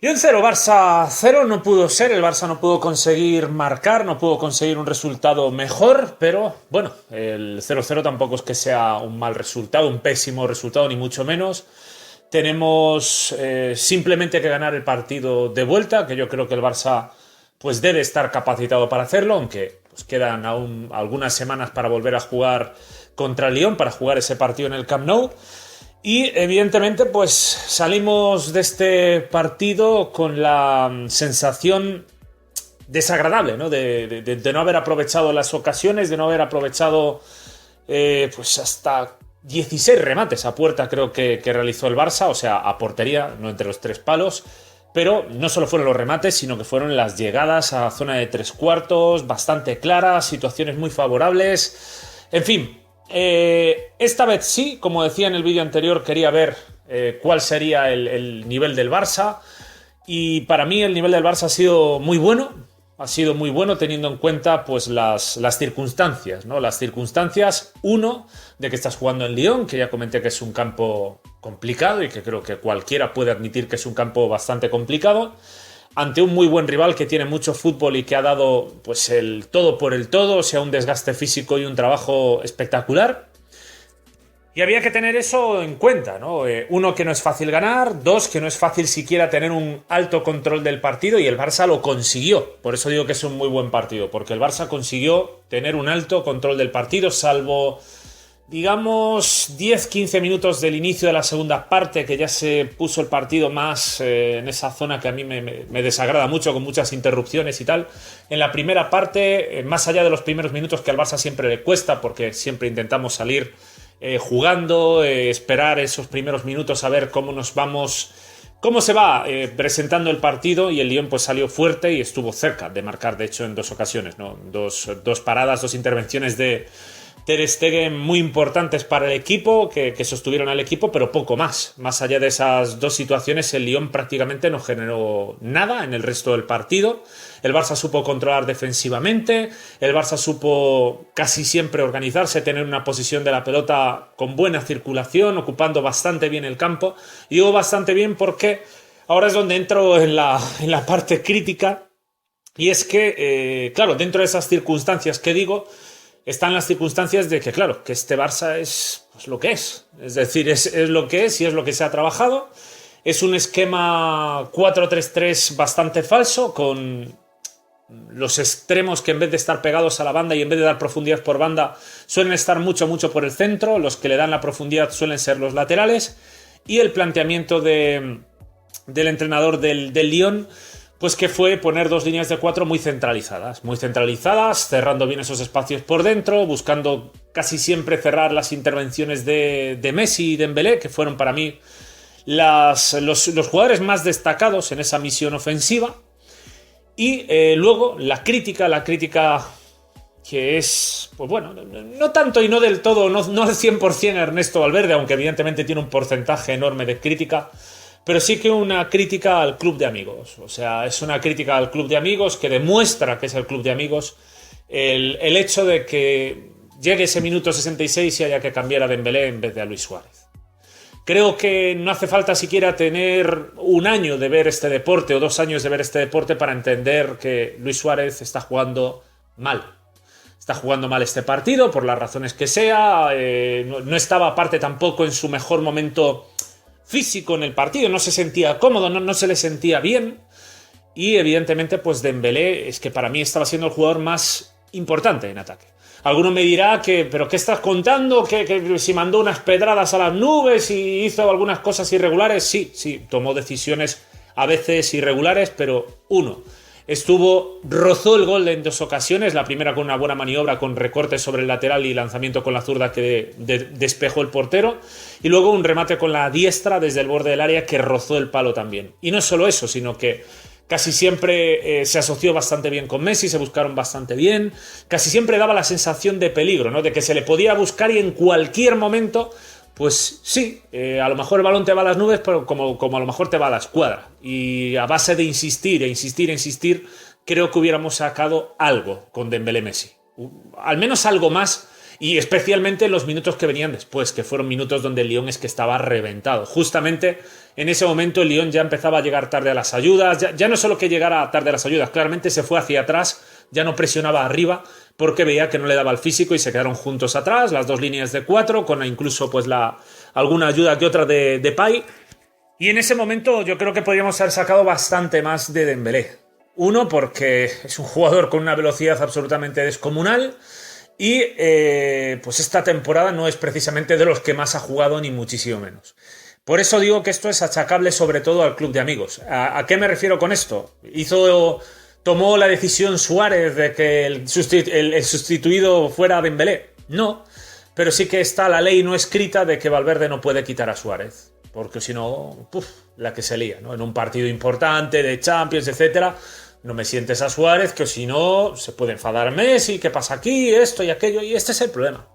Lyon 0, Barça 0 no pudo ser, el Barça no pudo conseguir marcar, no pudo conseguir un resultado mejor, pero bueno, el 0-0 tampoco es que sea un mal resultado, un pésimo resultado, ni mucho menos. Tenemos simplemente que ganar el partido de vuelta, que yo creo que el Barça pues debe estar capacitado para hacerlo, aunque pues quedan aún algunas semanas para volver a jugar contra el Lyon, para jugar ese partido en el Camp Nou. Y evidentemente pues salimos de este partido con la sensación desagradable, ¿no? De no haber aprovechado las ocasiones, de no haber aprovechado pues hasta 16 remates a puerta creo que realizó el Barça, o sea, a portería, no entre los tres palos. Pero no solo fueron los remates, sino que fueron las llegadas a zona de tres cuartos, bastante claras, situaciones muy favorables. En fin, esta vez sí, como decía en el vídeo anterior, quería ver cuál sería el nivel del Barça. Y para mí el nivel del Barça ha sido muy bueno teniendo en cuenta pues las circunstancias, ¿no? Las circunstancias, uno, de que estás jugando en Lyon, que ya comenté que es un campo complicado y que creo que cualquiera puede admitir que es un campo bastante complicado, ante un muy buen rival que tiene mucho fútbol y que ha dado pues el todo por el todo, o sea, un desgaste físico y un trabajo espectacular. Y había que tener eso en cuenta, ¿no? Uno, que no es fácil ganar. Dos, que no es fácil siquiera tener un alto control del partido, y el Barça lo consiguió. Por eso digo que es un muy buen partido, porque el Barça consiguió tener un alto control del partido, salvo, digamos, 10-15 minutos del inicio de la segunda parte, que ya se puso el partido más en esa zona que a mí me desagrada mucho, con muchas interrupciones y tal. En la primera parte, más allá de los primeros minutos, que al Barça siempre le cuesta, porque siempre intentamos salir jugando, esperar esos primeros minutos a ver cómo se va presentando el partido, y el Lyon pues salió fuerte y estuvo cerca de marcar, de hecho, en dos ocasiones, ¿no? Dos paradas, dos intervenciones de Ter Stegen muy importantes para el equipo, que sostuvieron al equipo, pero poco más. Más allá de esas dos situaciones, el Lyon prácticamente no generó nada en el resto del partido. El Barça supo controlar defensivamente, el Barça supo casi siempre organizarse, tener una posesión de la pelota con buena circulación, ocupando bastante bien el campo. Y digo bastante bien porque ahora es donde entro en la parte crítica, y es que, claro, dentro de esas circunstancias que digo, están las circunstancias de que, claro, que este Barça es pues lo que es. Es decir, es lo que es y es lo que se ha trabajado. Es un esquema 4-3-3 bastante falso, con los extremos que en vez de estar pegados a la banda y en vez de dar profundidad por banda, suelen estar mucho por el centro. Los que le dan la profundidad suelen ser los laterales. Y el planteamiento del entrenador del Lyon, pues que fue poner dos líneas de cuatro muy centralizadas, cerrando bien esos espacios por dentro, buscando casi siempre cerrar las intervenciones de Messi y Dembélé, que fueron para mí los jugadores más destacados en esa misión ofensiva. Y luego la crítica que es, pues bueno, no tanto y no del todo, no al 100% Ernesto Valverde, aunque evidentemente tiene un porcentaje enorme de crítica, pero sí que una crítica al club de amigos. O sea, es una crítica al club de amigos que demuestra que es el club de amigos el hecho de que llegue ese minuto 66 y haya que cambiar a Dembélé en vez de a Luis Suárez. Creo que no hace falta siquiera tener un año de ver este deporte o 2 años de ver este deporte para entender que Luis Suárez está jugando mal. Está jugando mal este partido, por las razones que sea. No estaba, aparte, tampoco en su mejor momento físico en el partido, no se sentía cómodo, no se le sentía bien. Y evidentemente pues Dembélé es que para mí estaba siendo el jugador más importante en ataque. Alguno me dirá ¿pero qué estás contando? Que si mandó unas pedradas a las nubes y hizo algunas cosas irregulares. Sí, tomó decisiones a veces irregulares, pero rozó el gol en 2 ocasiones, la primera con una buena maniobra con recorte sobre el lateral y lanzamiento con la zurda que despejó el portero, y luego un remate con la diestra desde el borde del área que rozó el palo también. Y no solo eso, sino que casi siempre se asoció bastante bien con Messi, se buscaron bastante bien, casi siempre daba la sensación de peligro, ¿no? De que se le podía buscar y en cualquier momento, pues sí, a lo mejor el balón te va a las nubes, pero como a lo mejor te va a la escuadra. Y a base de insistir, creo que hubiéramos sacado algo con Dembélé Messi. Al menos algo más, y especialmente en los minutos que venían después, que fueron minutos donde el Lyon es que estaba reventado. Justamente En ese momento el Lyon ya empezaba a llegar tarde a las ayudas, ya no solo que llegara tarde a las ayudas, claramente se fue hacia atrás, ya no presionaba arriba porque veía que no le daba el físico y se quedaron juntos atrás, las dos líneas de 4, con incluso pues alguna ayuda que otra de Pay. Y en ese momento yo creo que podríamos haber sacado bastante más de Dembélé. Uno, porque es un jugador con una velocidad absolutamente descomunal y pues esta temporada no es precisamente de los que más ha jugado, ni muchísimo menos. Por eso digo que esto es achacable sobre todo al club de amigos. ¿A qué me refiero con esto? ¿Tomó la decisión Suárez de que el sustituido fuera Dembélé? No, pero sí que está la ley no escrita de que Valverde no puede quitar a Suárez, porque si no, la que se lía, ¿no? En un partido importante de Champions, etcétera, no me sientes a Suárez, que si no se puede enfadar Messi, ¿qué pasa aquí? Esto y aquello, y este es el problema.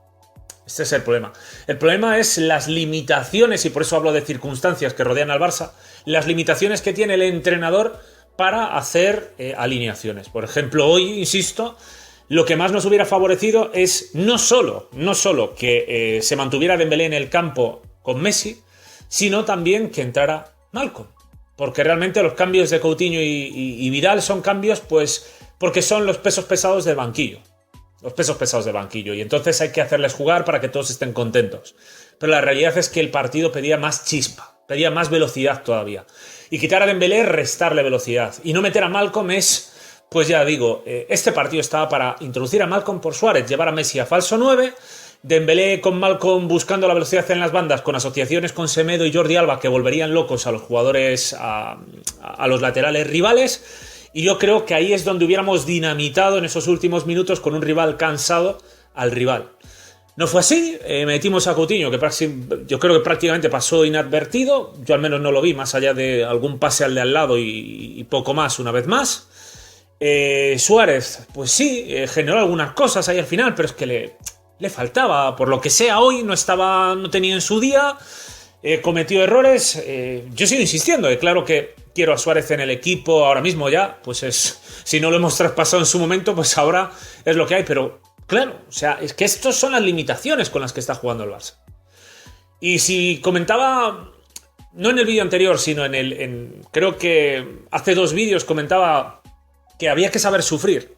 Este es el problema. El problema es las limitaciones, y por eso hablo de circunstancias que rodean al Barça, las limitaciones que tiene el entrenador para hacer alineaciones. Por ejemplo, hoy, insisto, lo que más nos hubiera favorecido es no solo que se mantuviera Dembélé en el campo con Messi, sino también que entrara Malcom. Porque realmente los cambios de Coutinho y Vidal son cambios, pues, porque son los pesos pesados del banquillo. Los pesos pesados del banquillo. Y entonces hay que hacerles jugar para que todos estén contentos. Pero la realidad es que el partido pedía más chispa, pedía más velocidad todavía. Y quitar a Dembélé, restarle velocidad. Y no meter a Malcom es, pues ya digo, este partido estaba para introducir a Malcom por Suárez, llevar a Messi a falso 9, Dembélé con Malcom buscando la velocidad en las bandas, con asociaciones con Semedo y Jordi Alba que volverían locos a los jugadores, a los laterales rivales. Y yo creo que ahí es donde hubiéramos dinamitado en esos últimos minutos con un rival cansado al rival. No fue así, metimos a Coutinho, que yo creo que prácticamente pasó inadvertido, yo al menos no lo vi, más allá de algún pase al de al lado y poco más una vez más. Suárez, pues sí, generó algunas cosas ahí al final, pero es que le faltaba, por lo que sea hoy, no tenía en su día, cometió errores. Yo sigo insistiendo, claro que quiero a Suárez en el equipo ahora mismo ya, pues si no lo hemos traspasado en su momento, pues ahora es lo que hay, pero claro, o sea, es que estas son las limitaciones con las que está jugando el Barça. Y si comentaba, no en el vídeo anterior, sino creo que hace 2 vídeos comentaba que había que saber sufrir.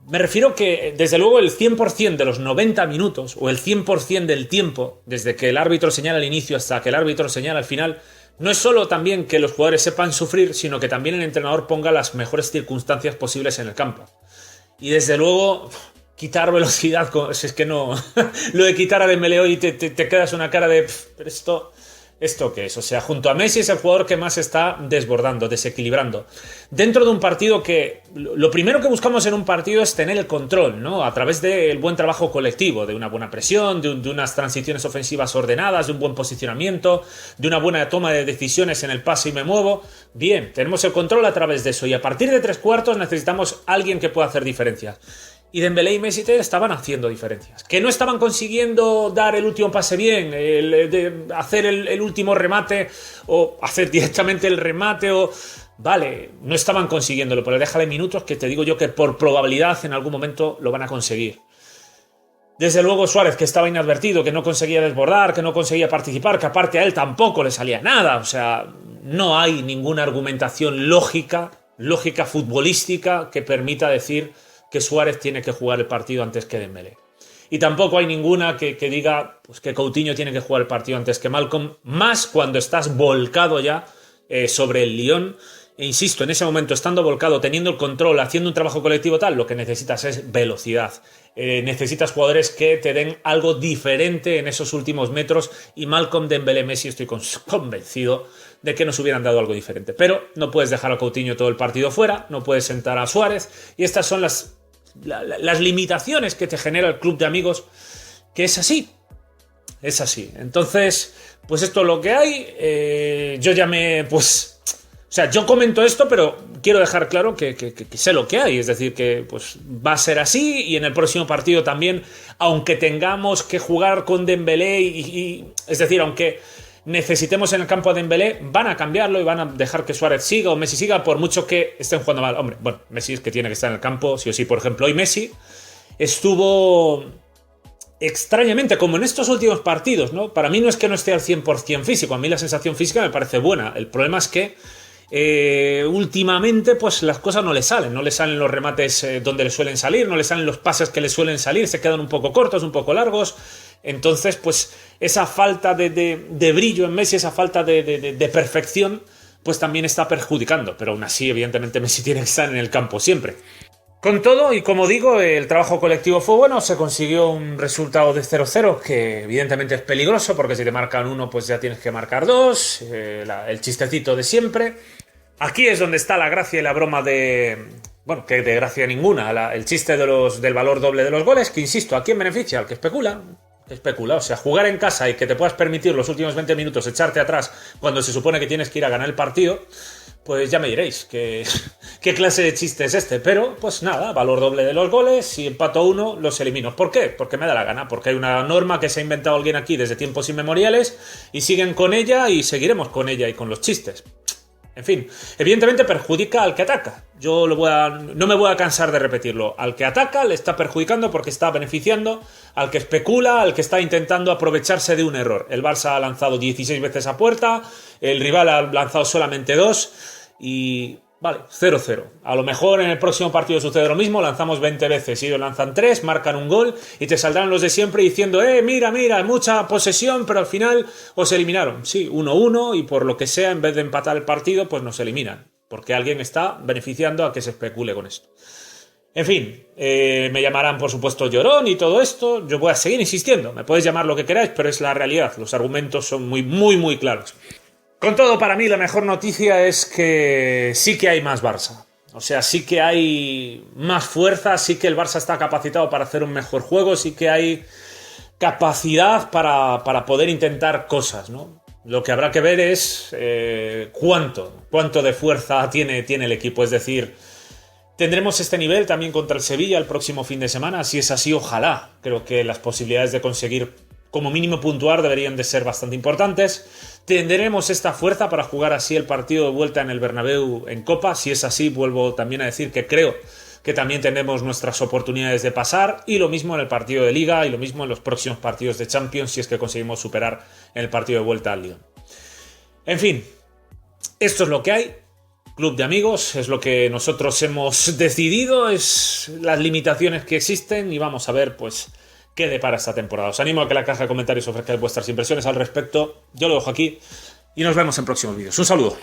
Me refiero que, desde luego, el 100% de los 90 minutos, o el 100% del tiempo, desde que el árbitro señala el inicio hasta que el árbitro señala el final, no es solo también que los jugadores sepan sufrir, sino que también el entrenador ponga las mejores circunstancias posibles en el campo. Y desde luego, quitar velocidad, si es que no... lo de quitar a Dembélé hoy te quedas una cara de... pero ¿esto qué es? O sea, junto a Messi es el jugador que más está desbordando, desequilibrando. Dentro de un partido que... Lo primero que buscamos en un partido es tener el control, ¿no? A través del buen trabajo colectivo, de una buena presión, de unas transiciones ofensivas ordenadas, de un buen posicionamiento, de una buena toma de decisiones en el pase y me muevo. Bien, tenemos el control a través de eso. Y a partir de 3/4 necesitamos alguien que pueda hacer diferencias. Y Dembélé y Messi estaban haciendo diferencias. Que no estaban consiguiendo dar el último pase bien, hacer el último remate, o hacer directamente el remate, Vale, no estaban consiguiéndolo, pero déjale minutos que te digo yo que por probabilidad en algún momento lo van a conseguir. Desde luego Suárez, que estaba inadvertido, que no conseguía desbordar, que no conseguía participar, que aparte a él tampoco le salía nada. O sea, no hay ninguna argumentación lógica futbolística que permita decir que Suárez tiene que jugar el partido antes que Dembélé. Y tampoco hay ninguna que diga pues, que Coutinho tiene que jugar el partido antes que Malcom, más cuando estás volcado ya sobre el Lyon. E insisto, en ese momento, estando volcado, teniendo el control, haciendo un trabajo colectivo tal, lo que necesitas es velocidad. Necesitas jugadores que te den algo diferente en esos últimos metros, y Malcom, Dembélé, Messi, estoy convencido de que nos hubieran dado algo diferente. Pero no puedes dejar a Coutinho todo el partido fuera, no puedes sentar a Suárez, y estas son las limitaciones que te genera el club de amigos, que es así. Es así. Entonces, pues esto es lo que hay. Yo ya o sea, yo comento esto, pero quiero dejar claro que sé lo que hay. Es decir, que pues va a ser así, y en el próximo partido también, aunque tengamos que jugar con Dembélé, es decir, aunque necesitemos en el campo a Dembélé, van a cambiarlo y van a dejar que Suárez siga o Messi siga, por mucho que estén jugando mal. Hombre, bueno, Messi es que tiene que estar en el campo, sí o sí. Por ejemplo, hoy Messi estuvo extrañamente, como en estos últimos partidos, ¿no? Para mí no es que no esté al 100% físico, a mí la sensación física me parece buena. El problema es que últimamente pues las cosas no le salen los remates donde le suelen salir, no le salen los pases que le suelen salir, se quedan un poco cortos, un poco largos. Entonces, pues esa falta de brillo en Messi, esa falta de perfección, pues también está perjudicando. Pero aún así, evidentemente, Messi tiene que estar en el campo siempre. Con todo, y como digo, el trabajo colectivo fue bueno, se consiguió un resultado de 0-0, que evidentemente es peligroso, porque si te marcan 1, pues ya tienes que marcar 2, el chistecito de siempre. Aquí es donde está la gracia y la broma bueno, que de gracia ninguna, el chiste del valor doble de los goles, que insisto, ¿a quién beneficia? Al que especula. O sea, jugar en casa y que te puedas permitir los últimos 20 minutos echarte atrás cuando se supone que tienes que ir a ganar el partido, pues ya me diréis qué clase de chiste es este. Pero, pues nada, valor doble de los goles, si empato 1, los elimino. ¿Por qué? Porque me da la gana, porque hay una norma que se ha inventado alguien aquí desde tiempos inmemoriales y siguen con ella y seguiremos con ella y con los chistes. En fin, evidentemente perjudica al que ataca. Yo no me voy a cansar de repetirlo. Al que ataca le está perjudicando porque está beneficiando al que especula, al que está intentando aprovecharse de un error. El Barça ha lanzado 16 veces a puerta, el rival ha lanzado solamente 2 y... Vale, 0-0. A lo mejor en el próximo partido sucede lo mismo, lanzamos 20 veces y ellos lanzan 3, marcan un gol y te saldrán los de siempre diciendo mira, mucha posesión, pero al final os eliminaron. Sí, 1-1 y por lo que sea, en vez de empatar el partido, pues nos eliminan. Porque alguien está beneficiando a que se especule con esto. En fin, me llamarán por supuesto llorón y todo esto. Yo voy a seguir insistiendo. Me podéis llamar lo que queráis, pero es la realidad. Los argumentos son muy claros. Con todo, para mí la mejor noticia es que sí que hay más Barça. O sea, sí que hay más fuerza, sí que el Barça está capacitado para hacer un mejor juego, sí que hay capacidad para poder intentar cosas, ¿no? Lo que habrá que ver es cuánto de fuerza tiene el equipo. Es decir, tendremos este nivel también contra el Sevilla el próximo fin de semana. Si es así, ojalá. Creo que las posibilidades de conseguir como mínimo puntuar deberían de ser bastante importantes. ¿Tendremos esta fuerza para jugar así el partido de vuelta en el Bernabéu en Copa? Si es así, vuelvo también a decir que creo que también tenemos nuestras oportunidades de pasar, y lo mismo en el partido de Liga y lo mismo en los próximos partidos de Champions si es que conseguimos superar en el partido de vuelta al Lyon. En fin, esto es lo que hay. Club de amigos, es lo que nosotros hemos decidido, es las limitaciones que existen y vamos a ver pues qué depara esta temporada. Os animo a que en la caja de comentarios ofrezcáis vuestras impresiones al respecto. Yo lo dejo aquí y nos vemos en próximos vídeos. Un saludo.